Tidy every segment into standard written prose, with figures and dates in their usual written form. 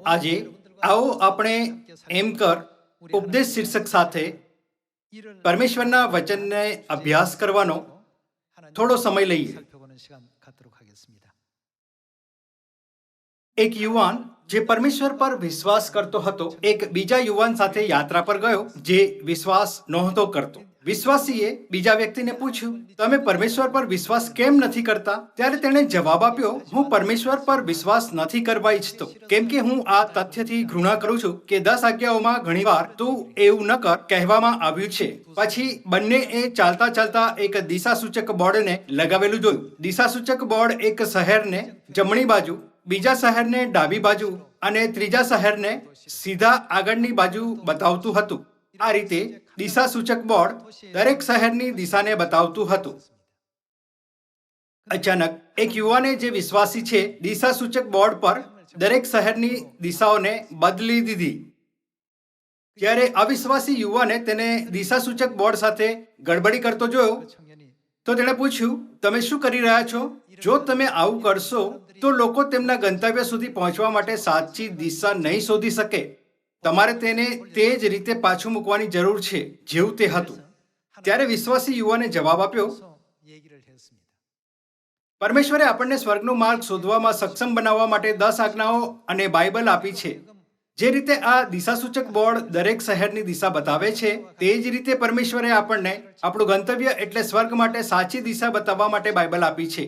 આજે આવો આપણે એમ કર ઉપદેશ શીર્ષક સાથે પરમેશ્વરના વચનને અભ્યાસ કરવાનો થોડો સમય લઈએ. એક યુવાન જે પરમેશ્વર પર વિશ્વાસ કરતો હતો એક બીજા યુવાન સાથે યાત્રા પર ગયો જે વિશ્વાસ નહોતો કરતો. વિશ્વાસીએ બીજા વ્યક્તિને પૂછ્યું, તમે પરમેશ્વર પર વિશ્વાસ કેમ નથી કરતા? ત્યારે તેણે જવાબ આપ્યો, હું પરમેશ્વર પર વિશ્વાસ નથી કરવા ઈચ્છતો, કેમ કે હું આ તથ્યથી ઘૃણા કરું છું કે 10 આજ્ઞાઓમાં ઘણીવાર તું એવું ન કર કહેવામાં આવ્યું છે. પછી બંનેએ ચાલતા ચાલતા એક દિશાસૂચક બોર્ડને લગાવેલું જોયું. દિશાસૂચક બોર્ડ એક શહેરને જમણી બાજુ, બીજા શહેરને ડાબી બાજુ અને ત્રીજા શહેરને સીધા આગળની બાજુ બતાવતું હતું. આ રીતે દિશાસૂચક બોર્ડ દરેક શહેરની દિશાને બતાવતું હતું. અચાનક એક યુવાને જે વિશ્વાસી છે દિશાસૂચક બોર્ડ પર દરેક શહેરની દિશાઓને બદલી દીધી. જ્યારે અવિશ્વાસી યુવાને તેને દિશાસૂચક બોર્ડ સાથે ગડબડી કરતો જોયો તો તેણે પૂછ્યું, તમે શું કરી રહ્યા છો? જો તમે આવું કરશો તો લોકો તેમના ગંતવ્ય સુધી પહોંચવા માટે સાચી દિશા નહીં શોધી શકે. તમારે તેને તે જ રીતે પાછું મૂકવાની જરૂર છે જેવું તે હતું. ત્યારે વિશ્વાસી યુવાને જવાબ આપ્યો, પરમેશ્વરે આપણને સ્વર્ગનો માર્ગ શોધવામાં સક્ષમ બનાવવા માટે 10 આજ્ઞાઓ અને બાઇબલ આપી છે. જે રીતે આ દિશાસૂચક બોર્ડ દરેક શહેરની દિશા બતાવે છે તે જ રીતે પરમેશ્વરે આપણને આપણું ગંતવ્ય એટલે સ્વર્ગ માટે સાચી દિશા બતાવવા માટે બાઇબલ આપી છે.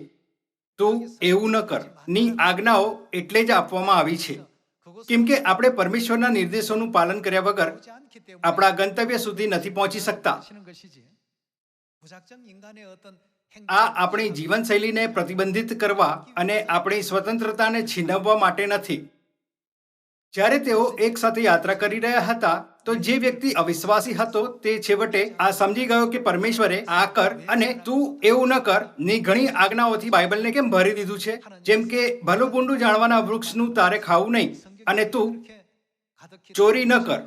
તું એવું ન કર ની આજ્ઞાઓ એટલે જ આપવામાં આવી છે કેમ કે આપણે પરમેશ્વરના નિર્દેશોનું પાલન કર્યા વગર આપણા ગંતવ્ય સુધી નથી પહોંચી શકતા. આ આપણી જીવનશૈલીને પ્રતિબંધિત કરવા અને આપણી સ્વતંત્રતાને છીનવવા માટે નથી. જ્યારે તેઓ એક સાથે યાત્રા કરી રહ્યા હતા તો જે વ્યક્તિ અવિશ્વાસી હતો તે છેવટે આ સમજી ગયો કે પરમેશ્વરે આ કર અને તું એવું ન કર ની ઘણી આજ્ઞાઓથી બાઇબલને કેમ ભરી દીધું છે. જેમ કે ભલું બુંડું જાણવાના વૃક્ષનું તારે ખાવું નહીં અને તું ચોરી ન કર.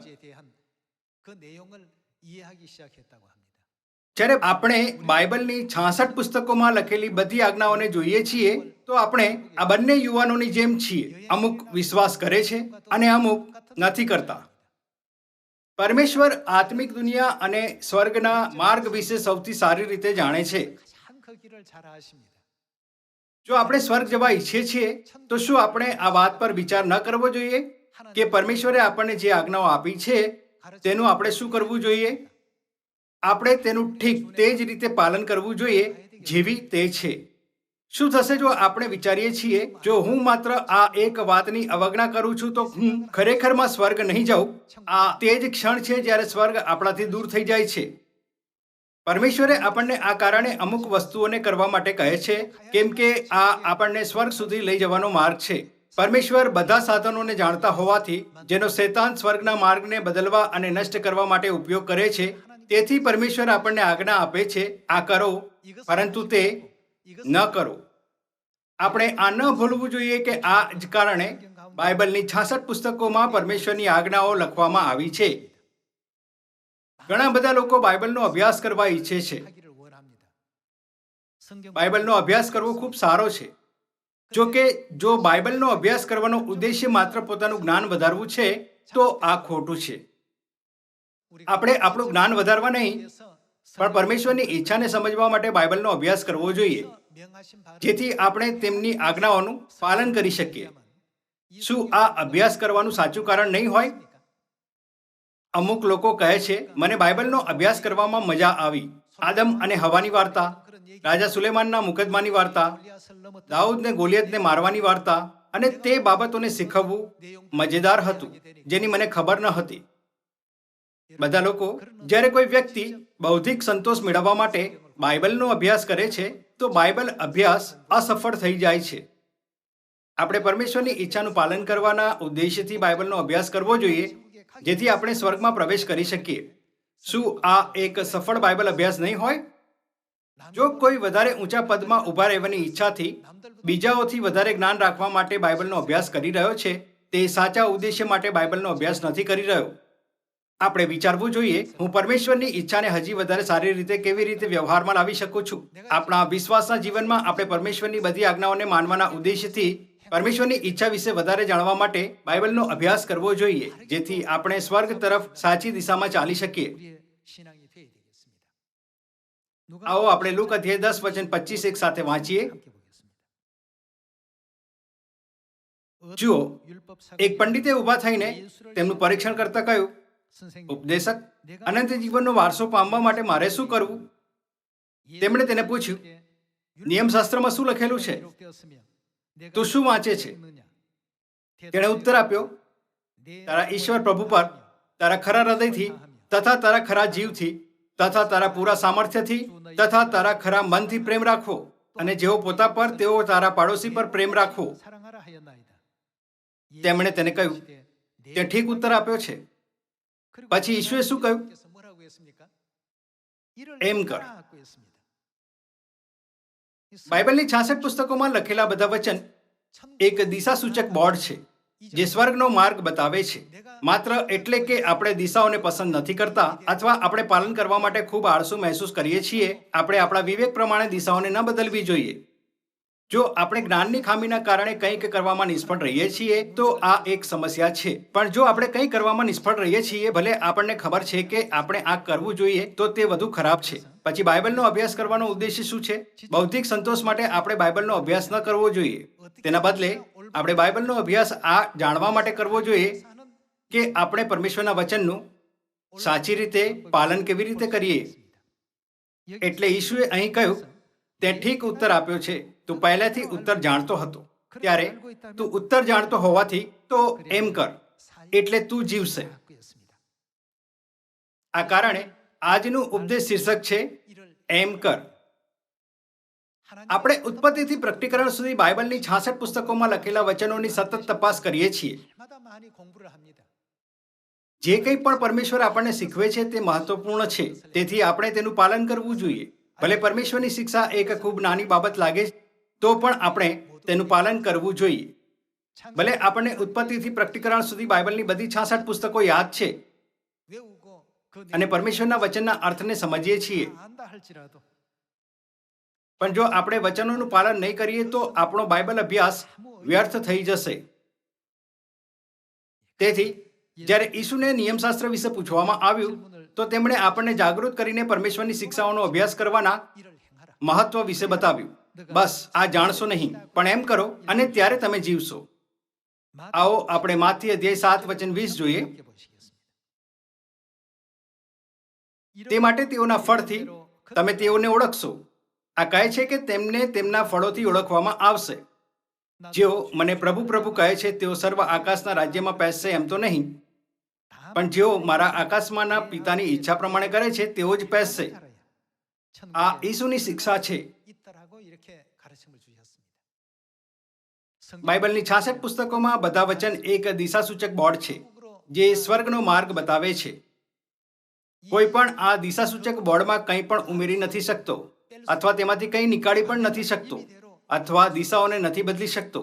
જ્યારે આપણે બાઇબલની 66 પુસ્તકોમાં લખેલી બધી આજ્ઞાઓને જોઈએ છીએ તો આપણે આ બંને યુવાનોની જેમ છીએ. અમુક વિશ્વાસ કરે છે અને અમુક નથી કરતા. પરમેશ્વર આત્મિક દુનિયા અને સ્વર્ગના માર્ગ વિશે સૌથી સારી રીતે જાણે છે. જો આપણે સ્વર્ગ જવા ઈચ્છીએ છીએ તો શું આપણે આ વાત પર વિચાર ન કરવો જોઈએ કે પરમેશ્વરે આપણને જે આજ્ઞાઓ આપી છે તેનું આપણે શું કરવું જોઈએ? આપણે તેનું ઠીક તે જ રીતે પાલન કરવું જોઈએ જેવી તે છે. શું થશે જો આપણે વિચારીએ છીએ, જો હું માત્ર આ એક વાતની અવગણના કરું છું તો હું ખરેખરમાં સ્વર્ગ નહીં જાઉં? આ તે જ ક્ષણ છે જ્યારે સ્વર્ગ આપણાથી દૂર થઈ જાય છે. પરમેશ્વરે આપણને આ કારણે અમુક વસ્તુઓને કરવા માટે કહે છે કેમ કે આ આપણને સ્વર્ગ સુધી લઈ જવાનો માર્ગ છે. પરમેશ્વર બધા સાધનોને જાણતા હોવાથી જેનો શૈતાન સ્વર્ગના માર્ગને બદલવા અને નષ્ટ કરવા માટે ઉપયોગ કરે છે, તેથી પરમેશ્વર આપણને આજ્ઞા આપે છે, આ કરો, પરંતુ તે ન કરો. આપણે આ ન ભૂલવું જોઈએ કે આ જ કારણે બાઇબલની 66 પુસ્તકોમાં પરમેશ્વરની આજ્ઞાઓ લખવામાં આવી છે. ઘણા બધા લોકો બાઇબલનો અભ્યાસ કરવા ઈચ્છે છે. બાઇબલનો અભ્યાસ કરવો ખૂબ સારો છે. જો કે જો બાઇબલનો અભ્યાસ કરવાનો ઉદ્દેશ્ય માત્ર પોતાનું જ્ઞાન વધારવું છે તો આ ખોટું છે. આપણે આપણું જ્ઞાન વધારવા નહીં પણ પરમેશ્વરની ઈચ્છાને સમજવા માટે બાઇબલનો અભ્યાસ કરવો જોઈએ જેથી આપણે તેમની આજ્ઞાઓનું પાલન કરી શકીએ. શું આ અભ્યાસ કરવાનું સાચું કારણ નહીં હોય? અમુક લોકો કહે છે, મને બાઇબલનો અભ્યાસ કરવામાં મજા આવી. આદમ અને હવાની વાર્તા, રાજા સુલેમાનના મુકદ્દમાની વાર્તા, દાઉદને ગોલિયતને મારવાની વાર્તા અને તે બાબતોને શીખવવું મજેદાર હતું જેની મને ખબર ન હતી. બધા લોકો જ્યારે કોઈ વ્યક્તિ બૌદ્ધિક સંતોષ મેળવવા માટે બાઇબલનો અભ્યાસ કરે છે તો બાઇબલ અભ્યાસ અસફળ થઈ જાય છે. આપણે પરમેશ્વરની ઈચ્છાનું પાલન કરવાના ઉદ્દેશ્યથી બાઇબલનો અભ્યાસ કરવો જોઈએ જેથી આપણે સ્વર્ગમાં પ્રવેશ કરી શકીએ. શું આ એક સફળ બાઇબલ અભ્યાસ નહીં હોય? જો કોઈ વધારે ઊંચા પદમાં ઊભા રહેવાની ઈચ્છાથી બીજાઓથી વધારે જ્ઞાન રાખવા માટે બાઇબલનો અભ્યાસ કરી રહ્યો છે તે સાચા ઉદ્દેશ્ય માટે બાઇબલનો અભ્યાસ નથી કરી રહ્યો. આપણે વિચારવું જોઈએ, હું પરમેશ્વરની ઈચ્છાને હજી વધારે સારી રીતે કેવી રીતે વ્યવહારમાં લાવી શકું છું. આપણા વિશ્વાસના જીવનમાં આપણે પરમેશ્વરની બધી આજ્ઞાઓને માનવાના ઉદ્દેશ્યથી પરમેશ્વરની ઈચ્છા વિશે વધારે જાણવા માટે બાઇબલનો અભ્યાસ કરવો જોઈએ, જેથી આપણે સ્વર્ગ તરફ સાચી દિશામાં ચાલી શકીએ. આવો આપણે લુક અધ્યાય 10:25 એક સાથે વાંચીએ. જુઓ, એક પંડિતે ઊભા થઈને તેમનું પરીક્ષણ કરતા કહ્યું, ઉપદેશક, અનંત જીવનનો વારસો પામવા માટે મારે શું કરવું? તેમણે તેને પૂછ્યું, નિયમશાસ્ત્રમાં શું લખેલું છે? તું શું વાંચે છે? તેણે ઉત્તર આપ્યો, તારા ઈશ્વર પ્રભુ પર તારા ખરા હૃદયથી તથા તારા ખરા જીવથી તથા તારા પૂરા સામર્થ્યથી તથા તારા ખરા મનથી પ્રેમ રાખવો, અને જેવો પોતા પર તેવો તારા પાડોશી પર પ્રેમ રાખવો. તેમણે તેને કહ્યું, તે ઠીક ઉત્તર આપ્યો છે. પછી ઈશ્વરે શું કહ્યું? એમ કર. બાઇબલની 66 પુસ્તકોમાં લખેલા બધા વચન એક દિશાસૂચક બોર્ડ છે, જે સ્વર્ગનો માર્ગ બતાવે છે. માત્ર એટલે કે આપણે દિશાઓને પસંદ નથી કરતા અથવા આપણે પાલન કરવા માટે ખૂબ આળસુ મહેસૂસ કરીએ છીએ, આપણે આપણા વિવેક પ્રમાણે દિશાઓને ન બદલવી જોઈએ. જો આપણે જ્ઞાનની ખામીના કારણે કંઈક કરવામાં નિષ્ફળ રહીએ છીએ તો આ એક સમસ્યા છે. પણ જો આપણે કંઈ કરવામાં નિષ્ફળ રહીએ છીએ, ભલે આપણને ખબર છે કે આપણે આ કરવું જોઈએ, તો તે વધુ ખરાબ છે. પછી બાઇબલનો અભ્યાસ કરવાનો ઉદ્દેશ્ય શું છે? બૌદ્ધિક સંતોષ માટે આપણે બાઇબલનો અભ્યાસ ન કરવો જોઈએ. તેના બદલે આપણે બાઇબલનો અભ્યાસ આ જાણવા માટે કરવો જોઈએ કે આપણે પરમેશ્વરના વચનનું સાચી રીતે પાલન કેવી રીતે કરીએ. એટલે ઈશુએ અહીં કહ્યું, તે ઠીક ઉત્તર આપ્યો છે. તું પહેલેથી ઉત્તર જાણતો હતો. ત્યારે તું ઉત્તર જાણતો હોવાથી તો એમ કર, એટલે તું જીવશે. આ કારણે આજનું ઉપદેશ શીર્ષક છે, એમ કર. આપણે ઉત્પત્તિથી પ્રકટીકરણ સુધી બાઇબલની 66 પુસ્તકોમાં લખેલા વચનોની સતત તપાસ કરીએ છીએ. જે કંઈ પણ પરમેશ્વર આપણને શીખવે છે તે મહત્વપૂર્ણ છે, તેથી આપણે તેનું પાલન કરવું જોઈએ. ભલે પરમેશ્વરની શિક્ષા એક ખૂબ નાની બાબત લાગે તો પણ આપણે તેનું પાલન કરવું જોઈએ. ભલે આપણને ઉત્પત્તિથી પ્રકટીકરણ સુધી બાઇબલની બધી 66 પુસ્તકો યાદ છે અને પરમેશ્વરના વચનના અર્થને સમજીએ છીએ, પણ જો આપણે વચનોનું પાલન નહીં કરીએ તો આપણો બાઇબલ અભ્યાસ વ્યર્થ થઈ જશે. તેથી જ્યારે ઈસુને નિયમશાસ્ત્ર વિશે પૂછવામાં આવ્યું તો તેમણે આપણને જાગૃત કરીને પરમેશ્વરની શિક્ષાઓનો અભ્યાસ કરવાના મહત્વ વિશે બતાવ્યું. બસ આ જાણશો નહીં, પણ એમ કરો અને ત્યારે તમે જીવશો. આવો આપણે માથી અધ્યાય 7:20 જોઈએ. તે માટે તેઓના ફળથી તમે તેઓને ઓળખશો. આ કહે છે કે તેમને તેમના ફળોથી ઓળખવામાં આવશે. જેઓ મને પ્રભુ પ્રભુ કહે છે તેઓ સર્વ આકાશના રાજ્યમાં પહેરશે એમ તો નહીં, પણ જેઓ મારા આકાશમાંના પિતાની ઈચ્છા પ્રમાણે કરે છે તેઓ જ પહેરશે. આ ઈસુની શિક્ષા છે. બાઇબલની 66 પુસ્તકોમાં બધા વચન એક દિશાસૂચક બોર્ડ છે, જે સ્વર્ગનો માર્ગ બતાવે છે. કોઈ પણ આ દિશાસૂચક બોર્ડમાં કંઈ પણ ઉમેરી નથી શકતો અથવા તેમાંથી કંઈ નીકાળી પણ નથી શકતો અથવા દિશાઓને નથી બદલી શકતો.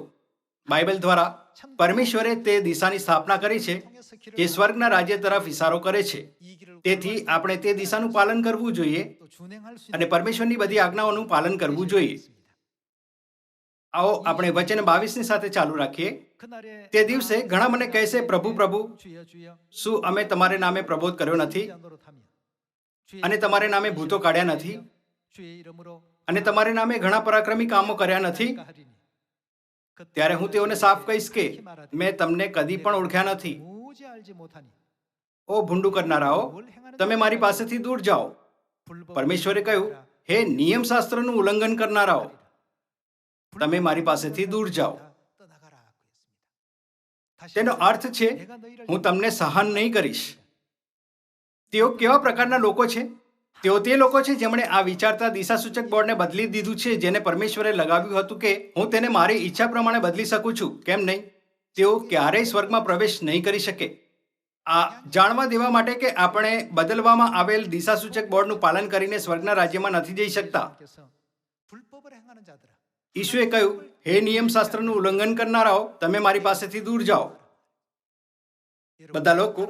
બાઇબલ દ્વારા પરમેશ્વરે તે દિશાની સ્થાપના કરી છે જે સ્વર્ગના રાજ્ય તરફ ઇશારો કરે છે. તેથી આપણે તે દિશાનું પાલન કરવું જોઈએ અને પરમેશ્વરની બધી આજ્ઞાઓનું પાલન કરવું જોઈએ. આવો આપણે વચન 22 સાથે ચાલુ રાખીએ. તે દિવસે ઘણા મને કહેશે, પ્રભુ પ્રભુ, શું અમે તમારે નામે પ્રબોધ કર્યો નથી, અને તમારે નામે ભૂતો કાઢ્યા નથી, અને તમારે નામે ઘણા પરાક્રમી કામો કર્યા નથી? ત્યારે હું તેઓને સાફ કહીશ કે મેં તમને કદી પણ ઓળખ્યા નથી. ઓ ભૂંડું કરનારાઓ, તમે મારી પાસેથી દૂર જાઓ. પરમેશ્વરે કહ્યું, હે નિયમશાસ્ત્રનું ઉલ્લંઘન કરનારાઓ, તમે મારી પાસેથી દૂર જાઓ. તેનો અર્થ છે, હું તમને સહન નહીં કરીશ. તેઓ કેવા પ્રકારના લોકો છે? તેઓ તે લોકો છે જેમણે આ વિચારતા દિશાસૂચક બોર્ડને બદલી દીધું છે, જેને પરમેશ્વરે લગાવ્યું હતું કે હું તેને મારી ઈચ્છા પ્રમાણે બદલી શકું છું, કેમ નહીં? તેઓ ક્યારેય સ્વર્ગમાં પ્રવેશ નહીં કરી શકે. આ જાણવા દેવા માટે કે આપણે બદલવામાં આવેલ દિશાસૂચક બોર્ડનું પાલન કરીને સ્વર્ગના રાજ્યમાં નથી જઈ શકતા. ઈશુએ કહ્યું, હે નિયમશાસ્ત્રનું ઉલ્લંઘન કરનારાઓ, તમે મારી પાસેથી દૂર જાઓ. બધા લોકો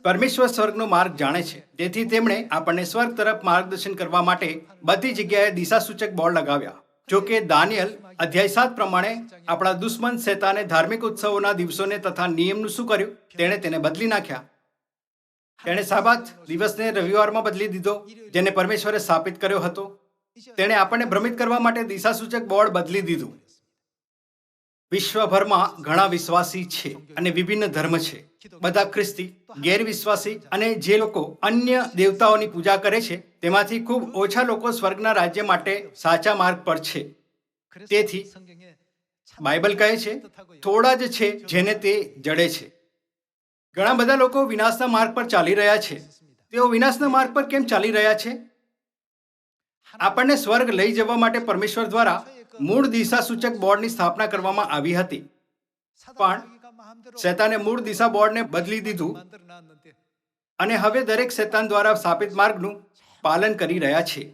પરમેશ્વર સ્વર્ગનો માર્ગ જાણે છે, તેથી તેમણે આપણને સ્વર્ગ તરફ માર્ગદર્શન કરવા માટે બધી જગ્યાએ દિશાસૂચક બોર્ડ લગાવ્યા. જો કે દાનિયલ અધ્યાય 7 પ્રમાણે આપણા દુશ્મન શેતાને ધાર્મિક ઉત્સવોના દિવસોને તથા નિયમનું શું કર્યું? તેણે તેને બદલી નાખ્યા. તેણે સાબાત દિવસને રવિવારમાં બદલી દીધો, જેને પરમેશ્વરે સ્થાપિત કર્યો હતો. તેણે આપણને ભ્રમિત કરવા માટે દિશાસૂચક બોર્ડ બદલી દીધું. વિશ્વભરમાં ઘણા વિશ્વાસી છે અને વિભિન્ન ધર્મ છે. બધા ખ્રિસ્તી, ગેરવિશ્વાસી અને જે લોકો અન્ય દેવતાઓની પૂજા કરે છે, તેમાંથી ખૂબ ઓછા લોકો સ્વર્ગના રાજ્ય માટે સાચા માર્ગ પર છે. તેથી બાઇબલ કહે છે, થોડા જ છે જેને તે જડે છે. ઘણા બધા લોકો વિનાશના માર્ગ પર ચાલી રહ્યા છે. તેઓ વિનાશના માર્ગ પર કેમ ચાલી રહ્યા છે? આપણને સ્વર્ગ લઈ જવા માટે પરમેશ્વર દ્વારા મૂળ દિશાસૂચક બોર્ડની સ્થાપના કરવામાં આવી હતી, પણ શેતાને મૂળ દિશા બોર્ડને બદલી દીધું અને હવે દરેક શેતાન દ્વારા સ્થાપિત માર્ગનું પાલન કરી રહ્યા છે.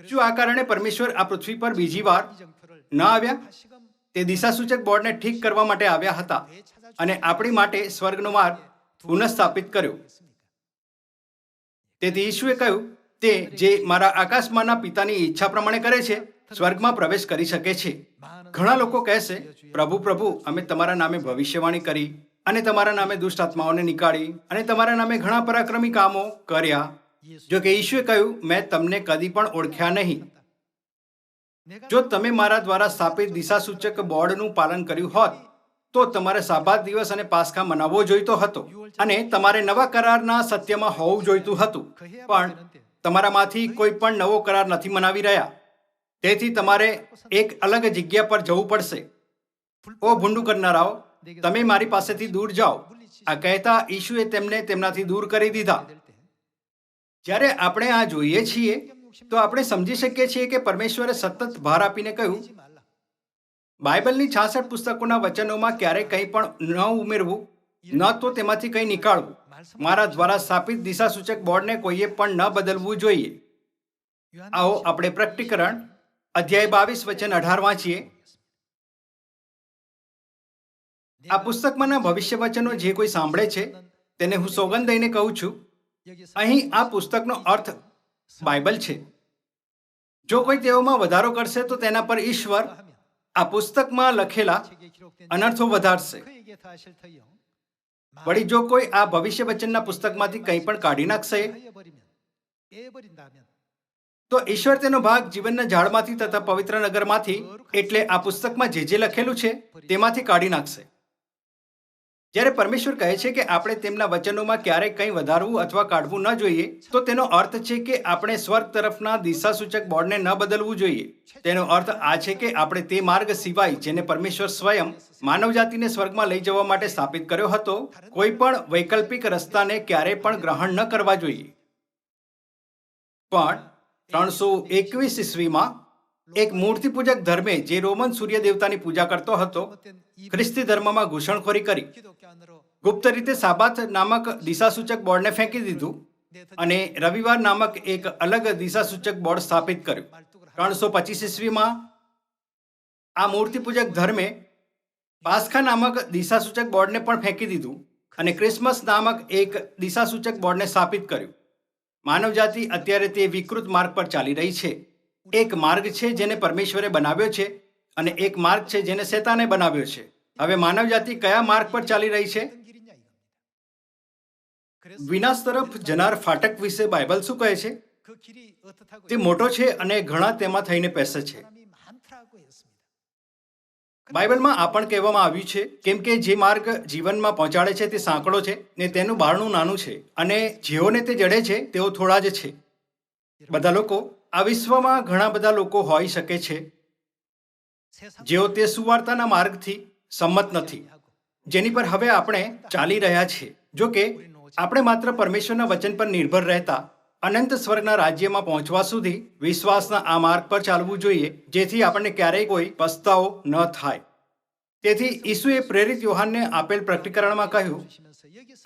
શું આ કારણે પરમેશ્વર આ પૃથ્વી પર બીજી વાર ન આવ્યા? તે દિશાસૂચક બોર્ડને ઠીક કરવા માટે આવ્યા હતા અને આપણી માટે સ્વર્ગનો માર્ગ પુનઃસ્થાપિત કર્યો. તેથી ઈશુએ કહ્યું, તે જે મારા આકાશમાંના પિતાની ઈચ્છા પ્રમાણે કરે છે, સ્વર્ગમાં પ્રવેશ કરી શકે છે. ઘણા લોકો કહેશે, પ્રભુ પ્રભુ, અમે તમારા નામે ભવિષ્યવાણી કરી અને તમારા નામે દુષ્ટ આત્માઓને નીકાળી અને તમારા નામે ઘણા પરાક્રમી કામો કર્યા. જો કે ઈશુએ કહ્યું, મેં તમને કદી પણ ઓળખ્યા નહીં. જો તમે મારા દ્વારા સ્થાપિત દિશાસૂચક બોર્ડનું પાલન કર્યું હોત, તો તમારે સાબાત દિવસ અને પાસ્કા મનાવવો જોઈતો હતો અને તમારે નવા કરારના સત્યમાં હોવું જોઈતું હતું. પણ તમારામાંથી કોઈ પણ નવો કરાર નથી મનાવી રહ્યા. તેથી તમારે એક અલગ જગ્યા પર જવું પડશે. ઓ ભૂંડું કરનારાઓ, તમે મારી પાસેથી દૂર જાઓ. આ કહેતા ઈશુએ તેમને તેમનાથી દૂર કરી દીધા. જ્યારે આપણે આ જોઈએ છીએ તો આપણે સમજી શકીએ છીએ કે પરમેશ્વરે સતત ભાર આપીને કહ્યું, બાઇબલની 66 પુસ્તકોના વચનોમાં ક્યારેય કંઈ પણ ન ઉમેરવું, ન તો તેમાંથી કંઈ નીકાળવું. મારા દ્વારા સ્થાપિત દિશાસૂચક બોર્ડને કોઈએ પણ ન બદલવું જોઈએ. આવો આપણે પ્રકટીકરણ અધ્યાય 22 વચન 18 વાંચીએ. આ પુસ્તકમાંના ભવિષ્ય વચનો જે કોઈ સાંભળે છે તેને હું સોગંદ દઈને કહું છું, અહીં આ પુસ્તકનો અર્થ બાઇબલ છે. જો કોઈ તેઓમાં વધારો કરશે તો તેના પર ઈશ્વર આ પુસ્તકમાં લખેલા અનર્થો વધારશે. વળી જો કોઈ આ ભવિષ્ય વચનના પુસ્તકમાંથી કંઈ પણ કાઢી નાખશે તો ઈશ્વર તેનો ભાગ જીવનના ઝાડમાંથી તથા પવિત્ર નગરમાંથી, એટલે આ પુસ્તકમાં જે લખેલું છે તેમાંથી કાઢી નાખશે. જ્યારે પરમેશ્વર કહે છે કે આપણે તેમના વચનોમાં ક્યારેય કંઈ વધારવું અથવા કાઢવું ન જોઈએ, તો તેનો અર્થ છે કે આપણે સ્વર્ગ તરફના દિશાસૂચક બોર્ડને ન બદલવું જોઈએ. તેનો અર્થ આ છે કે આપણે તે માર્ગ સિવાય જેને પરમેશ્વર સ્વયં માનવજાતિને સ્વર્ગમાં લઈ જવા માટે સ્થાપિત કર્યો હતો, કોઈ પણ વૈકલ્પિક રસ્તાને ક્યારેય પણ ગ્રહણ ન કરવા જોઈએ. પણ 321 ઈસવીમાં એક મૂર્તિપૂજક ધર્મે જે રોમન સૂર્ય દેવતાની પૂજા કરતો હતો, ખ્રિસ્તી ધર્મમાં ઘૂસણખોરી કરી ગુપ્ત રીતે સાબાત નામક દિશાસૂચક બોર્ડને ફેંકી દીધું અને રવિવાર નામક એક અલગ દિશાસૂચક બોર્ડ સ્થાપિત કર્યું. 325 ઈસવીમાં આ મૂર્તિપૂજક ધર્મે પાસ્કા નામક દિશાસૂચક બોર્ડને પણ ફેંકી દીધું અને ક્રિસમસ નામક એક દિશાસૂચક બોર્ડને સ્થાપિત કર્યું. માનવજાતિ અત્યારે તે વિકૃત માર્ગ પર ચાલી રહી છે. એક માર્ગ છે જેને પરમેશ્વરે બનાવ્યો છે અને એક માર્ગ છે જેને શેતાને બનાવ્યો છે. હવે માનવજાતિ કયા માર્ગ પર ચાલી રહી છે? વિનાશ તરફ જનાર ફાટક વિશે બાઇબલ શું કહે છે? તે મોટો છે અને ઘણા તેમાં થઈને પેસે છે. બાઇબલમાં આ પણ કહેવામાં આવ્યું છે, કેમ કે જે માર્ગ જીવનમાં પહોંચાડે છે તે સાંકડો છે ને તેનું બારણું નાનું છે અને જેઓને તે જડે છે તેઓ થોડા જ છે. બધા લોકો, આ વિશ્વમાં ઘણા બધા લોકો હોઈ શકે છે જેઓ તે સુવાર્તાના માર્ગથી સંમત નથી, જેની પર હવે આપણે ચાલી રહ્યા છીએ. જો કે આપણે માત્ર પરમેશ્વરના વચન પર નિર્ભર રહેતા અનંત સ્વર્ગના રાજ્યમાં પહોંચવા સુધી વિશ્વાસના આ માર્ગ પર ચાલવું જોઈએ, જેથી આપણને ક્યારેય કોઈ પસ્તાવો ન થાય. તેથી ઈસુએ પ્રેરિત યોહાનને આપેલ પ્રકટીકરણમાં કહ્યું,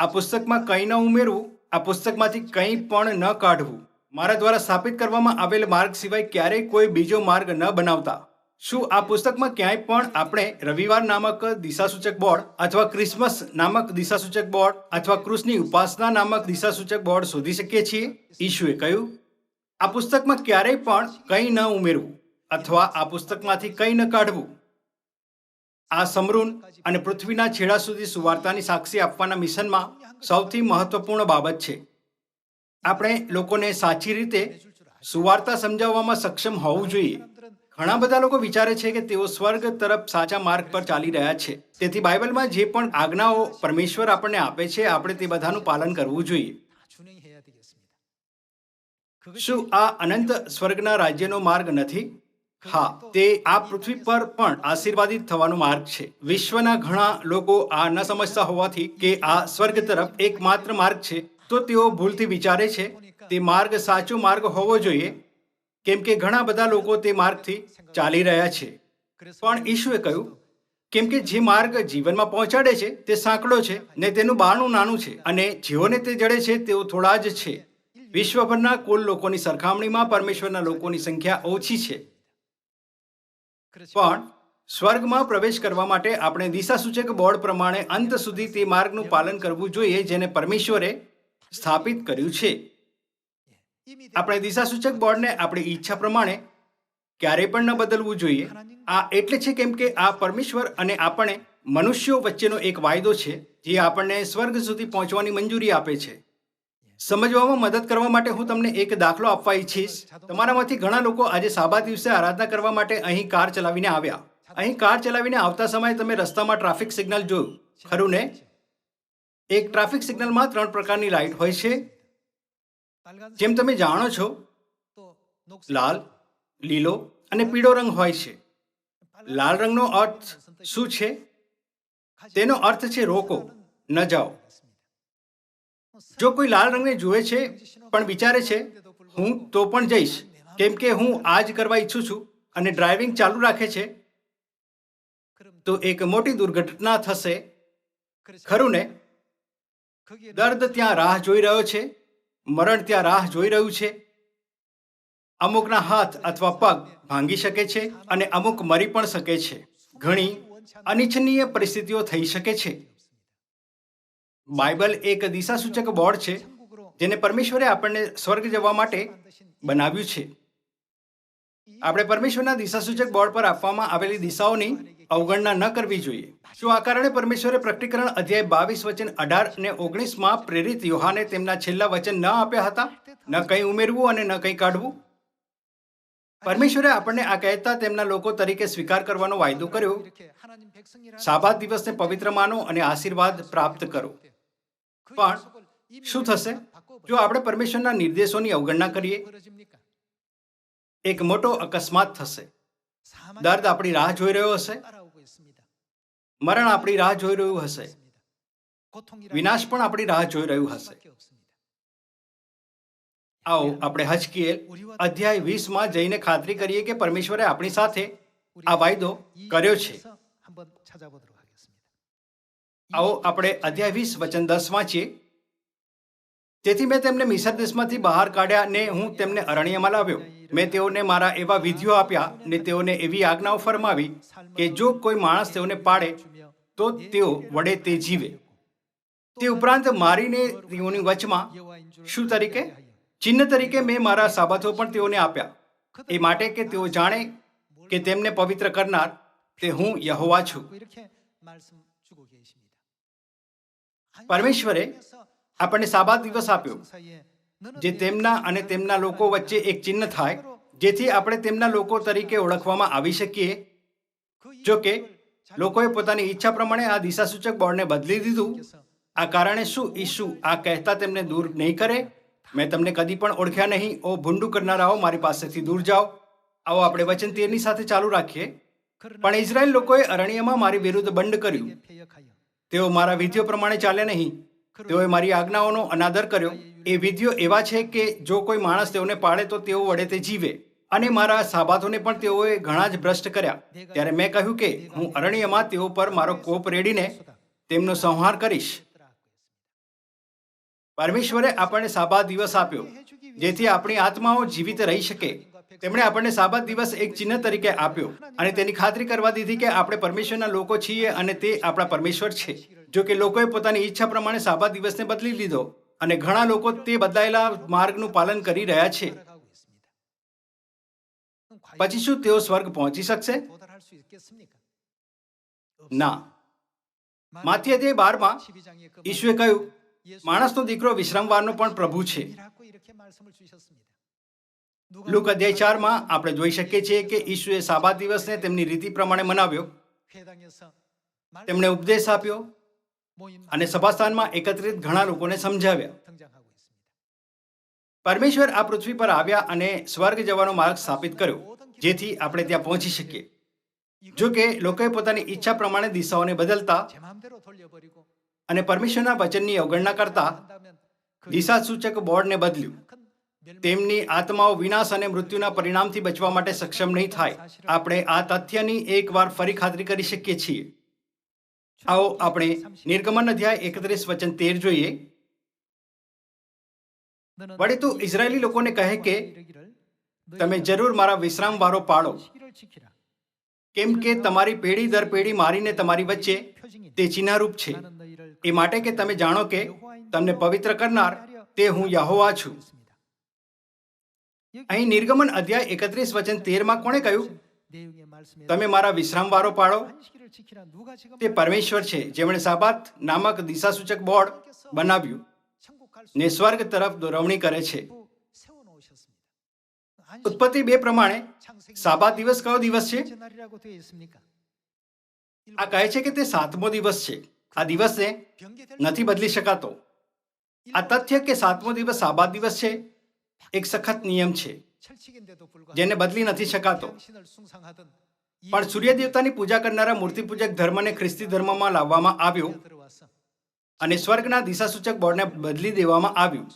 આ પુસ્તકમાં કંઈ ન ઉમેરવું, આ પુસ્તકમાંથી કંઈ પણ ન કાઢવું. મારા દ્વારા સ્થાપિત કરવામાં આવેલ માર્ગ સિવાય ક્યારેય કોઈ બીજો માર્ગ ન બનાવતા. શું આ પુસ્તકમાં ક્યાંય પણ આપણે રવિવાર નામક દિશાસૂચક બોર્ડ અથવા ક્રિસમસ નામક દિશાસૂચક બોર્ડ અથવા ક્રૂસની ઉપાસના નામક દિશાસૂચક બોર્ડ શોધી શકીએ છીએ? ઈશુએ કહ્યું, આ પુસ્તકમાં ક્યારેય પણ કંઈ ન ઉમેરવું. અથવા આ પુસ્તકમાંથી કંઈ ન કાઢવું આ સમરૂન અને પૃથ્વીના છેડા સુધી સુવાર્તાની સાક્ષી આપવાના મિશનમાં સૌથી મહત્વપૂર્ણ બાબત છે. આપણે લોકોને સાચી રીતે સુવાર્તા સમજાવવામાં સક્ષમ હોવું જોઈએ. ઘણા બધા લોકો વિચારે છે કે તેઓ સ્વર્ગ તરફ સાચા માર્ગ પર ચાલી રહ્યા છે. તેથી બાઇબલમાં જે પણ આજ્ઞાઓ પરમેશ્વર આપણને આપે છે, આપણે તે બધાનું પાલન કરવું જોઈએ. શું આ અનંત સ્વર્ગના રાજ્યનો માર્ગ નથી? હા, તે આ પૃથ્વી પર પણ આશીર્વાદિત થવાનો માર્ગ છે. વિશ્વના ઘણા લોકો આ ન સમજતા હોવાથી કે આ સ્વર્ગ તરફ એકમાત્ર માર્ગ છે, તો તેઓ ભૂલથી વિચારે છે તે માર્ગ સાચો માર્ગ હોવો જોઈએ, કેમ કે ઘણા બધા લોકો તે માર્ગથી ચાલી રહ્યા છે. પણ ઈશુએ કહ્યું, કેમ કે જે માર્ગ જીવનમાં પહોંચાડે છે તે સાંકડો છે ને તેનું બારણું નાનું છે, અને જેઓને તે જડે છે તેઓ થોડા જ છે. વિશ્વભરના કુલ લોકોની સરખામણીમાં પરમેશ્વરના લોકોની સંખ્યા ઓછી છે. પણ સ્વર્ગમાં પ્રવેશ કરવા માટે આપણે દિશાસૂચક બોર્ડ પ્રમાણે અંત સુધી તે માર્ગનું પાલન કરવું જોઈએ જેને પરમેશ્વરે સ્થાપિત કર્યું છે. આપણે દિશાસૂચક બોર્ડને આપણી ઈચ્છા પ્રમાણે ક્યારેય પણ ન બદલવું જોઈએ. આ એટલે છે કેમ કે આ પરમેશ્વર અને આપણે મનુષ્યો વચ્ચેનો એક વાયદો છે જે આપણને સ્વર્ગ સુધી પહોંચવાની મંજૂરી આપે છે. સમજવામાં મદદ કરવા માટે હું તમને એક દાખલો આપવા ઈચ્છીશ. તમારામાંથી ઘણા લોકો આજે સાબા દિવસે આરાધના કરવા માટે અહીં કાર ચલાવીને આવ્યા. અહીં કાર ચલાવીને આવતા સમયે તમે રસ્તામાં ટ્રાફિક સિગ્નલ જોયું, ખરું ને? એક ટ્રાફિક સિગ્નલમાં 3 પ્રકારની લાઇટ હોય છે. જેમ તમે જાણો છો, લાલ, લીલો અને પીળો રંગ હોય છે. લાલ રંગનો અર્થ શું છે? તેનો અર્થ છે રોકો, ન જાઓ. જો કોઈ લાલ રંગને જુએ છે પણ વિચારે છે હું તો પણ જઈશ કેમ કે હું આ જ કરવા ઈચ્છું છું અને ડ્રાઇવિંગ ચાલુ રાખે છે, તો એક મોટી દુર્ઘટના થશે, ખરું ને? દર્દ ત્યાં રાહ જોઈ રહ્યો છે, મરણ ત્યાં રાહ જોઈ રહ્યું છે. અમુકના હાથ અથવા પગ ભાંગી શકે છે અને અમુક મરી પણ શકે છે. ઘણી અનિચ્છનીય પરિસ્થિતિઓ થઈ શકે છે. બાઇબલ એક દિશાસૂચક બોર્ડ છે જેને પરમેશ્વરે આપણને સ્વર્ગ જવા માટે બનાવ્યું છે. આપણે પરમેશ્વરના દિશાસૂચક બોર્ડ પર આપવામાં આવેલી દિશાઓની અવગણના ન કરવી જોઈએ. શું આ કારણે પરમેશ્વરે પ્રકટીકરણ અધ્યાય 22 વચન 18 અને 19માં પ્રેરિત યોહાને તેમના છેલ્લા વચન ન આપ્યા હતા? ન કંઈ ઉમેરવું અને ન કંઈ કાઢવું. પરમેશ્વરે આપણને આ કહેતા તેમના લોકો તરીકે સ્વીકાર કરવાનો વાયદો કર્યો. સાબાત દિવસને પવિત્ર માનો અને આશીર્વાદ પ્રાપ્ત કરો. પણ શું થશે જો આપણે પરમેશ્વરના નિર્દેશોની અવગણના કરીએ? એક મોટો અકસ્માત થશે. દર્દ આપણી રાહ જોઈ રહ્યો હશે, મરણ આપણી રાહ જોઈ રહ્યું હશે, વિનાશ પણ આપણી રાહ જોઈ રહ્યું હશે. આવો આપણે હજકીએલ અધ્યાય 20માં જઈને ખાતરી કરીએ કે પરમેશ્વરે આપણી સાથે આ વાયદો કર્યો છે. આવો આપણે અધ્યાય 20 વચન 10 વાંચીએ. તેથી મેં તેમને મિસર દેશમાંથી બહાર કાઢ્યા ને હું તેમને અરણ્યમાં લાવ્યો. મેં તેઓને મારા એવા વિધિઓ આપ્યા ને તેઓને એવી આજ્ઞાઓ ફરમાવી કે જો કોઈ માણસ તેઓને પાડે તો તેઓ વડે તે જીવે. તે ઉપરાંત મારીને તેઓની વચમાં શું તરીકે? ચિહ્ન તરીકે મેં મારા સાબતો પણ તેઓને આપ્યા, એ માટે કે તેઓ જાણે કે તેમને પવિત્ર કરનાર તે હું યહોવા છું. પરમેશ્વરે આપણને સાબાત દિવસ આપ્યો જે તેમના અને તેમના લોકો વચ્ચે એક ચિહ્ન થાય, જેથી આપણે તેમના લોકો તરીકે ઓળખવામાં આવી શકીએ. જો કે લોકોએ પોતાની ઈચ્છા પ્રમાણે આ દિશાસૂચક બોર્ડને બદલી દીધું. આ કારણે શું ઈસુ આ કહેતા તેમને દૂર નહીં કરે? મેં તમને કદી પણ ઓળખ્યા નહીં, ઓ ભૂંડું કરનારાઓ, મારી પાસેથી દૂર જાઓ. આવો આપણે વચન 13ની સાથે ચાલુ રાખીએ. પણ ઇઝરાયલ લોકોએ અરણ્યમાં મારી વિરુદ્ધ બંડ કર્યું. તેઓ મારા વિધિઓ પ્રમાણે ચાલ્યા નહીં. તેઓએ મારી આજ્ઞાઓનો અનાદર કર્યો. એ વિધિઓ એવા છે કે જો કોઈ માણસ તેઓને પાડે તો તેઓ વડે તે જીવે. અને મારા સાબાતોને પણ તેઓએ ઘણા જ ભ્રષ્ટ કર્યા. ત્યારે મેં કહ્યું કે હું અરણ્યમાં તેઓ પર મારો કોપ રેડીને તેમનો સંહાર કરીશ. પરમેશ્વરે આપણને સાબાત દિવસ આપ્યો જેથી આપણી આત્માઓ જીવિત રહી શકે. તેમણે આપણને સાબાત દિવસ એક ચિહ્ન તરીકે આપ્યો અને તેની ખાતરી કરવા દીધી કે આપણે પરમેશ્વરના લોકો છીએ અને તે આપણા પરમેશ્વર છે. જો કે લોકોએ પોતાની ઈચ્છા પ્રમાણે સાબાત દિવસને બદલી લીધો અને ઘણા લોકો તે બદલાયેલા માર્ગનું પાલન કરી રહ્યા છે. પછી શું તેઓ સ્વર્ગ પહોંચી શકશે? ના. માથી અધ્યાય 12માં ઈશુએ કહ્યું, માણસનો દીકરો વિશ્રામવારનો પણ પ્રભુ છે. લુક અધ્યાય 4માં આપણે જોઈ શકીએ છીએ કે ઈશુએ સાબાત દિવસને તેમની રીતિ પ્રમાણે મનાવ્યો. તેમણે ઉપદેશ આપ્યો અને સભાસ્થાનમાં એકત્રિત ઘણા લોકોને સમજાવ્યા. પરમેશ્વર આ પૃથ્વી પર આવ્યા અને સ્વર્ગ જવાનો માર્ગ સ્થાપિત કર્યો, જેથી આપણે ત્યાં પહોંચી શકીએ. જો કે લોકોએ પોતાની ઈચ્છા પ્રમાણે દિશાઓને બદલતા અને પરમેશ્વરના વચનની અવગણના કરતા દિશા સૂચક બોર્ડને બદલ્યું. તેમની આત્માઓ વિનાશ અને મૃત્યુના પરિણામથી બચવા માટે સક્ષમ નહીં થાય. આપણે આ તથ્યની એકવાર ફરી ખાતરી કરી શકીએ છીએ. આવો આપણે નિર્ગમન અધ્યાય 31 વચન 13 જોઈએ. વળી તું ઇઝરાયેલી લોકોને કહે કે તમે જરૂર મારા વિશ્રામ વારો પાળો, કેમ કે તમારી પેઢી દર પેઢી મારીને તમારી વચ્ચે તે ચિહ્નરૂપ છે, એ માટે કે તમે જાણો કે તમને પવિત્ર કરનાર તે હું યહોવા છું. અહીં નિર્ગમન અધ્યાય 31 વચન 13માં કોણે કહ્યું તમે મારા વિશ્રામ વારો પાળો? તે પરમેશ્વર છે, જેમણે સાબાત નામક દિશાસૂચક બોર્ડ બનાવ્યું ને સ્વર્ગ તરફ દોરવણી કરે છે. ઉત્પત્તિ 2 પ્રમાણે સાબાત દિવસ કયો દિવસ છે? આ કહે છે કે તે 7મો દિવસ છે. આ દિવસને નથી બદલી શકાતો. આ તથ્ય કે 7મો દિવસ સાબાત દિવસ છે એક સખત નિયમ છે જેને બદલી નથી શકાતો. પણ સૂર્ય દેવતાની પૂજા કરનારા મૂર્તિપૂજક ધર્મને ખ્રિસ્તી ધર્મમાં લાવવામાં આવ્યો અને સ્વર્ગના દિશાસૂચક બોર્ડને બદલી દેવામાં આવ્યું.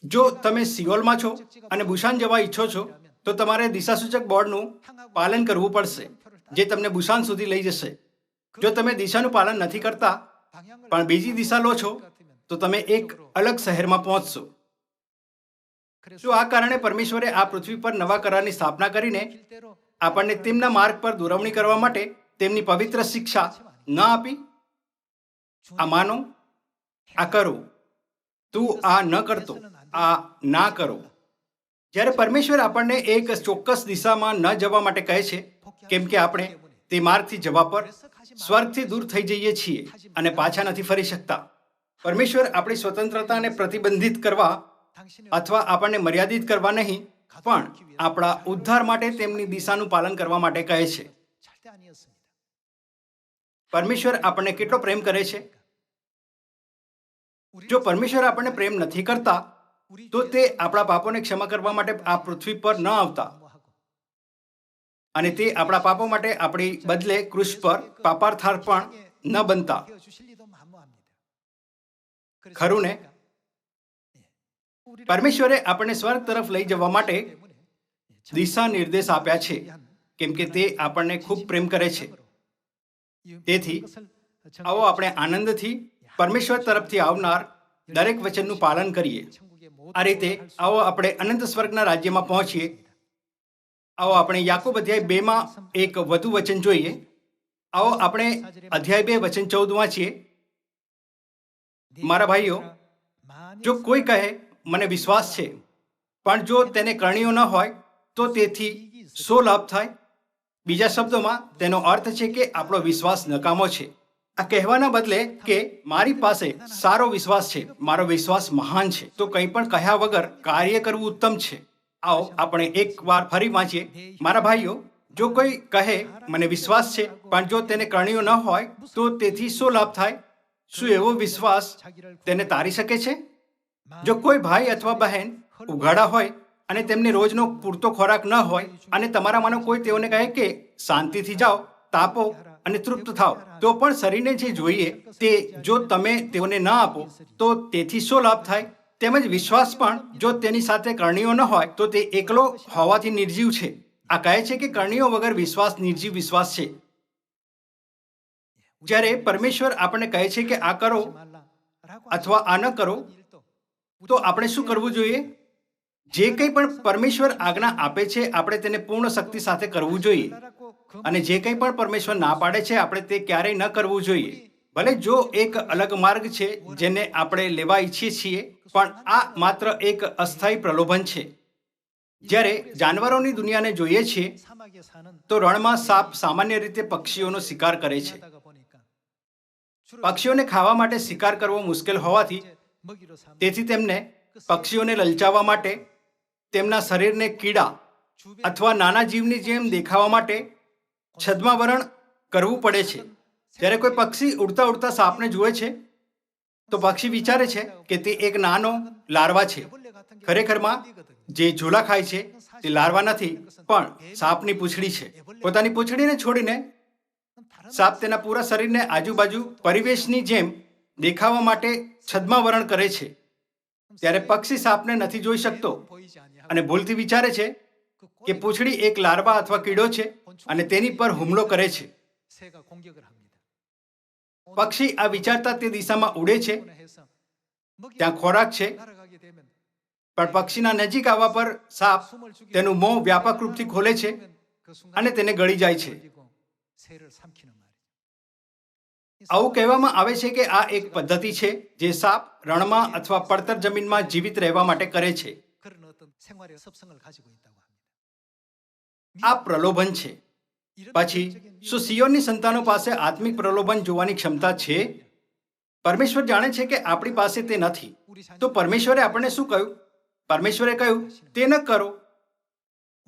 જો તમે સિયોલમાં છો અને બુશાન જવા ઈચ્છો છો તો તમારે દિશાસૂચક બોર્ડનું પાલન કરવું પડશે, જે તમને બુશાન સુધી લઈ જશે. જો તમે દિશાનું પાલન નથી કરતા પણ બીજી દિશા લો છો તો તમે એક અલગ શહેરમાં પહોંચશો. શું આ કારણે પરમેશ્વરે આ પૃથ્વી પર નવા કરારની સ્થાપના કરીને આપણને તેમના માર્ગ પર દોરવણી કરવા માટે તેમની પવિત્ર શિક્ષા ન આપી? આ માનો, આ કરો, તું આ ન કરતો, આ ના કરો. જ્યારે પરમેશ્વર આપણને એક ચોક્કસ દિશામાં ન જવા માટે કહે છે, કેમ કે આપણે તે માર્ગથી જવા પર સ્વર્ગથી દૂર થઈ જઈએ છીએ અને પાછા નથી ફરી શકતા. પરમેશ્વર આપણી સ્વતંત્રતાને પ્રતિબંધિત કરવા અથવા આપણને મર્યાદિત કરવા નહીં, પણ આપણા ઉદ્ધાર માટે તેમની દિશાનું પાલન કરવા માટે કહે છે. પરમેશ્વર આપણને કેટલો પ્રેમ કરે છે? જો પરમેશ્વર આપણને પ્રેમ નથી કરતા તો તે આપણા પાપોને ક્ષમા કરવા માટે આ પૃથ્વી પર ન આવતા અને તે આપણા પાપો માટે આપણી બદલે ક્રુસ પર પાપાર્થાર્પણ ન બનતા. ખરું ને? પરમેશ્વરે આપણને સ્વર્ગ તરફ લઈ જવા માટે દિશા નિર્દેશ આપ્યા છે, કેમ કે તે આપણને ખૂબ પ્રેમ કરે છે. તેથી આવો આપણે આનંદથી પરમેશ્વર તરફથી આવનાર દરેક વચનનું પાલન કરીએ. આ રીતે આવો આપણે અનંત સ્વર્ગના રાજ્યમાં પહોંચીએ. આવો આપણે યાકૂબ અધ્યાય 2માં એક વધુ વચન જોઈએ. આવો આપણે અધ્યાય 2 વચન 14 વાંચીએ. મારા ભાઈઓ, જો કોઈ કહે મને વિશ્વાસ છે પણ જો તેને કરણીઓ ન હોય તો તેથી શો લાભ થાય? બીજા શબ્દોમાં તેનો અર્થ છે કે આપણો વિશ્વાસ નકામો છે. આ કહેવાના બદલે કે મારી પાસે સારો વિશ્વાસ છે, મારો વિશ્વાસ મહાન છે, તો કંઈ પણ કહ્યા વગર કાર્ય કરવું ઉત્તમ છે. આવો આપણે એક વાર ફરી વાંચીએ. મારા ભાઈઓ, જો કોઈ કહે મને વિશ્વાસ છે પણ જો તેને કરણીઓ ન હોય તો તેથી શો લાભ થાય? શું એવો વિશ્વાસ તેને તારી શકે છે? જો કોઈ ભાઈ અથવા બહેન ઉઘાડા હોય અને તેમને રોજનો પૂરતો ખોરાક ન હોય અને તમારામાંનો કોઈ તેઓને કહે કે શાંતિથી જાઓ, તાપો અને તૃપ્ત થાઓ, તો પણ શરીરને જે જોઈએ તે જો તમે તેઓને ન આપો તો તેથી શો લાભ થાય? તેમજ વિશ્વાસ પણ જો તેની સાથે કરણીઓ ન હોય તો તે એકલો હોવાથી નિર્જીવ છે. આ કહે છે કે કરણીઓ વગર વિશ્વાસ નિર્જીવ વિશ્વાસ છે. જ્યારે પરમેશ્વર આપણને કહે છે કે આ કરો અથવા આ ન કરો તો આપણે શું કરવું જોઈએ? જે કંઈ પણ પરમેશ્વર આજ્ઞા આપે છે આપણે તેને પૂર્ણ શક્તિ સાથે કરવું જોઈએ, અને જે કંઈ પણ પરમેશ્વર ના પાડે છે આપણે તે ક્યારેય ન કરવું જોઈએ. ભલે જો એક અલગ માર્ગ છે જેને આપણે લેવા ઈચ્છીએ છીએ, પણ આ માત્ર એક અસ્થાયી પ્રલોભન છે. જ્યારે જાનવરોની દુનિયાને જોઈએ છીએ તો રણમાં સાપ સામાન્ય રીતે પક્ષીઓનો શિકાર કરે છે. પક્ષીઓને ખાવા માટે શિકાર કરવો મુશ્કેલ હોવાથી તેથી તેમને પક્ષીઓને લલચાવવા માટે તેમના શરીરને કીડા અથવા નાના જીવની જેમ દેખાવા માટે છદ્માવરણ કરવું પડે છે. જ્યારે કોઈ પક્ષી ઉડતા ઉડતા સાપને જુએ છે તો પક્ષી વિચારે છે કે તે એક નાનો લાર્વા છે. ખરેખરમાં જે ઝોલા ખાય છે તે લાર્વા નથી, પણ સાપની પૂંછડી છે. પોતાની પૂંછડીને છોડીને સાપ તેના પૂરા શરીરને આજુબાજુ પરિવેશની જેમ દેખાવા માટે છદ્માવરણ કરે છે. ત્યારે પક્ષી સાપને નથી જોઈ શકતો અને ભૂલથી વિચારે છે કે પૂંછડી એક લાર્વા અથવા કીડો છે અને તેની પર હુમલો કરે છે. પક્ષી આ વિચારતા તે દિશામાં ઉડે છે. ત્યાં ખોરાક છે, પણ પક્ષીના નજીક આવવા પર સાપ તેનું મોં વ્યાપક રૂપથી ખોલે છે અને તેને ગળી જાય છે. આવું કહેવામાં આવે છે કે આ એક પદ્ધતિ છે જે સાપ રણમાં અથવા પડતર જમીનમાં જીવિત રહેવા માટે કરે છે. આ પ્રલોભન છે. પછી શું સિયોનની સંતાનો પાસે આત્મિક પ્રલોભન જોવાની ક્ષમતા છે? પરમેશ્વર જાણે છે કે આપણી પાસે તે નથી. તો પરમેશ્વરે આપણને શું કહ્યું? પરમેશ્વરે કહ્યું તે ન કરો.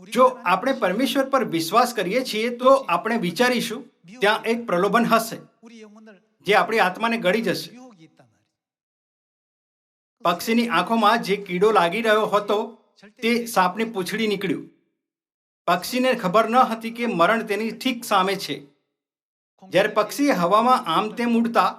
જો આપણે પરમેશ્વર પર વિશ્વાસ કરીએ છીએ તો આપણે વિચારીશું ત્યાં એક પ્રલોભન હશે જે આપણી આત્માને ગળી જશે. પક્ષીની આંખોમાં જે કીડો લાગી રહ્યો હતો તે સાપની પૂંછડી નીકળ્યું. પક્ષીને ખબર ન હતી કે મરણ તેની ઠીક સામે છે. જ્યારે પક્ષીએ હવામાં આમ તેમ ઉડતા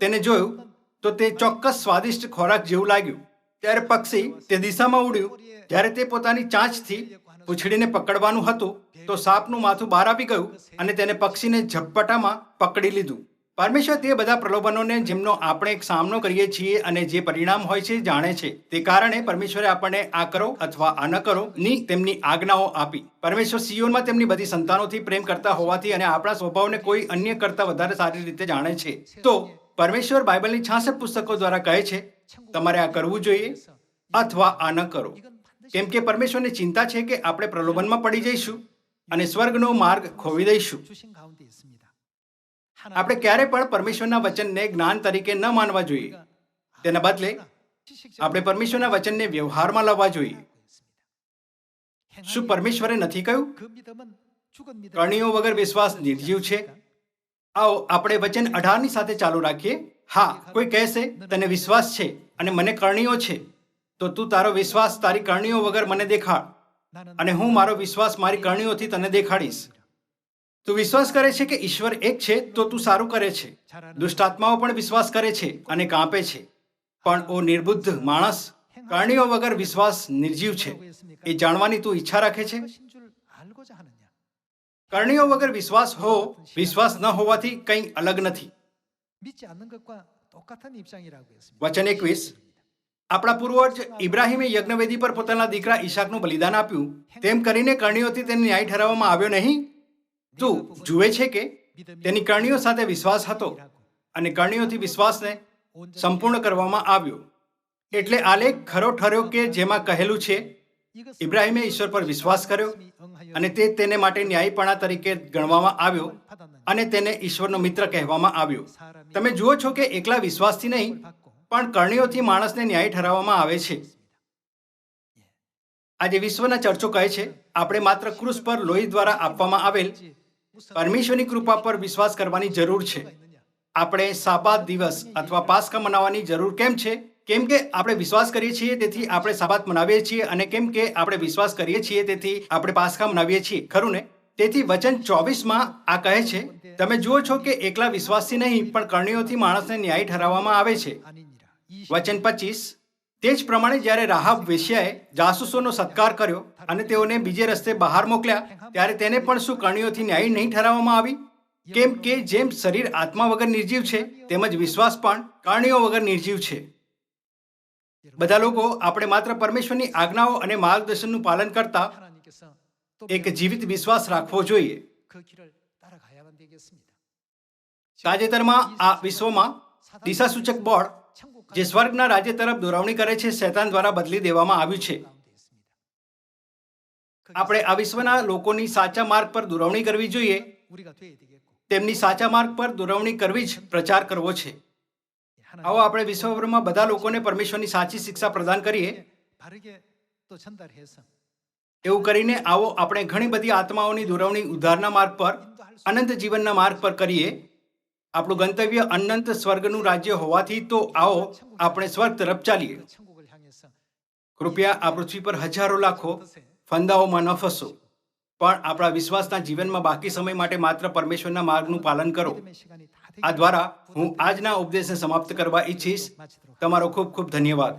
તેને જોયું તો તે ચોક્કસ સ્વાદિષ્ટ ખોરાક જેવું લાગ્યું. ત્યારે પક્ષી તે દિશામાં ઉડ્યું. જ્યારે તે પોતાની ચાંચથી પૂંછડીને પકડવાનું હતું તો સાપનું માથું બહાર આવી ગયું અને તેને પક્ષીને ઝપટામાં પકડી લીધું. પરમેશ્વર તે બધા પ્રલોભનોને જેમનો આપણે સામનો કરીએ છીએ અને જે પરિણામ હોય છે જાણે છે. તે કારણે પરમેશ્વરે આપણને આ કરો અથવા આ ન કરો ની તેમની આજ્ઞાઓ આપી. પરમેશ્વર સિયોનમાં તેમની બધી સંતાનોથી પ્રેમ કરતા હોવાથી અને આપણા સ્વભાવને કોઈ અન્ય કરતા વધારે સારી રીતે જાણે છે. તો પરમેશ્વર બાઇબલની 66 પુસ્તકો દ્વારા કહે છે તમારે આ કરવું જોઈએ અથવા આ ન કરો. કેમ કે પરમેશ્વરને ચિંતા છે કે આપણે પ્રલોભનમાં પડી જઈશું અને સ્વર્ગનો માર્ગ ખોવી દઈશું. આપણે ક્યારે પણ પરમેશ્વરના વચનને જ્ઞાન તરીકે ન માનવા જોઈએ. તેના બદલે આપણે પરમેશ્વરના વચનને વ્યવહારમાં લાવવા જોઈએ. શું પરમેશ્વરે નથી કહ્યું કરણીઓ વગર વિશ્વાસ નિર્જીવ છે? આવો આપણે વચન 18 સાથે ચાલુ રાખીએ. હા, કોઈ કહેશે તને વિશ્વાસ છે અને મને કરણીઓ છે, તો તું તારો વિશ્વાસ તારી કરણીઓ વગર મને દેખાડ અને હું મારો વિશ્વાસ મારી કરણીઓથી તને દેખાડીશ. તું વિશ્વાસ કરે છે કે ઈશ્વર એક છે તો તું સારું કરે છે. દુષ્ટાત્માઓ પણ વિશ્વાસ કરે છે અને કાંપે છે. પણ ઓ નિર્બુદ્ધ માણસ, કરણીઓ વગર વિશ્વાસ નિર્જીવ છે એ જાણવાની તું ઈચ્છા રાખે છે? કરણીઓ વગર વિશ્વાસ વિશ્વાસ ન હોવાથી કંઈ અલગ નથી. વચન 21. આપણા પૂર્વજ ઇબ્રાહિમે યજ્ઞવેદી પર પોતાના દીકરા ઈશાકનું બલિદાન આપ્યું. તેમ કરીને કરણીઓથી તેને ન્યાય ઠરાવવામાં આવ્યો નહીં. તું જુએ છે કે તેની કરણીઓ સાથે વિશ્વાસ હતો અને કરણીઓથી વિશ્વાસને સંપૂર્ણ કરવામાં આવ્યો. એટલે આલેખ ખરો ઠર્યો કે જેમાં કહેલું છે ઇબ્રાહિમે ઈશ્વર પર વિશ્વાસ કર્યો અને તે તેને માટે ન્યાયીપણા તરીકે ગણવામાં આવ્યો અને તેને ઈશ્વરનો મિત્ર કહેવામાં આવ્યો. તમે જુઓ છો કે એકલા વિશ્વાસથી નહીં પણ કરણીઓથી માણસને ન્યાય ઠરાવવામાં આવે છે. આજે વિશ્વના ચર્ચો કહે છે આપણે માત્ર ક્રૂસ પર લોહી દ્વારા આપવામાં આવેલ પરમેશ્વરની કૃપા પર વિશ્વાસ કરવાની જરૂર છે. આપણે સાબાત દિવસ અથવા પાસ્કા મનાવવાની જરૂર કેમ છે? કેમ કે આપણે વિશ્વાસ કરીએ છીએ તેથી આપણે સાબાત મનાવીએ છીએ અને કેમ કે આપણે વિશ્વાસ કરીએ છીએ તેથી આપણે પાસ્કા મનાવીએ છીએ, ખરું ને? તેથી વચન 24 આ કહે છે તમે જુઓ છો કે એકલા વિશ્વાસથી નહીં પણ કરણીઓથી માણસને ન્યાય ઠરાવવામાં આવે છે. વચન 25. તે જ પ્રમાણે જ્યારે રાહાબ વેશ્યાએ જાસૂસોનો સત્કાર કર્યો અને તેઓને બીજે રસ્તે બહાર મોકલ્યા ત્યારે તેને પણ શું કરણીઓથી ન્યાય નહીં ઠરાવવામાં આવી? કેમ કે જેમ શરીર આત્મા વગર નિર્જીવ છે તેમજ વિશ્વાસ પણ કરણીઓ વગર નિર્જીવ છે. બધા લોકો આપણે માત્ર પરમેશ્વરની આજ્ઞાઓ અને માર્ગદર્શનનું પાલન કરતા એક જીવિત વિશ્વાસ રાખવો જોઈએ. તાજેતરમાં આ વિશ્વમાં દિશાસૂચક બોર્ડ જે સ્વર્ગના રાજ્ય તરફ દોરવણી કરે છે શૈતાન દ્વારા બદલી દેવામાં આવ્યું છે. આપણે આ વિશ્વના લોકોની સાચા માર્ગ પર દોરવણી કરવી જોઈએ. 우리가 돼야 되겠고. તેમની સાચા માર્ગ પર દોરવણી કરવી જ પ્રચાર કરવો છે. આવો આપણે વિશ્વભરમાં બધા લોકોને પરમેશ્વરની સાચી શિક્ષા પ્રદાન કરીએ. 바르게 또 전달해서 એવું કરીને આવો આપણે ઘણી બધી આત્માઓની દોરવણી ઉદ્ધારના માર્ગ પર, અનંત જીવનના માર્ગ પર કરીએ. આપણું ગંતવ્ય અનંત સ્વર્ગનું રાજ્ય હોવાથી તો આવો આપણે સ્વર્ગ તરફ ચાલીએ. 천국을 향해서 કૃપયા આ પૃથ્વી પર હજારો લાખો ફંદાઓમાં ન ફસો, પણ આપણા વિશ્વાસના જીવનમાં બાકી સમય માટે માત્ર પરમેશ્વરના માર્ગનું પાલન કરો. 믿음의 시간이 다 આ દ્વારા હું આજના ઉપદેશને સમાપ્ત કરવા ઈચ્છીશ. 마치도록 તમારો ખૂબ ખૂબ ધન્યવાદ.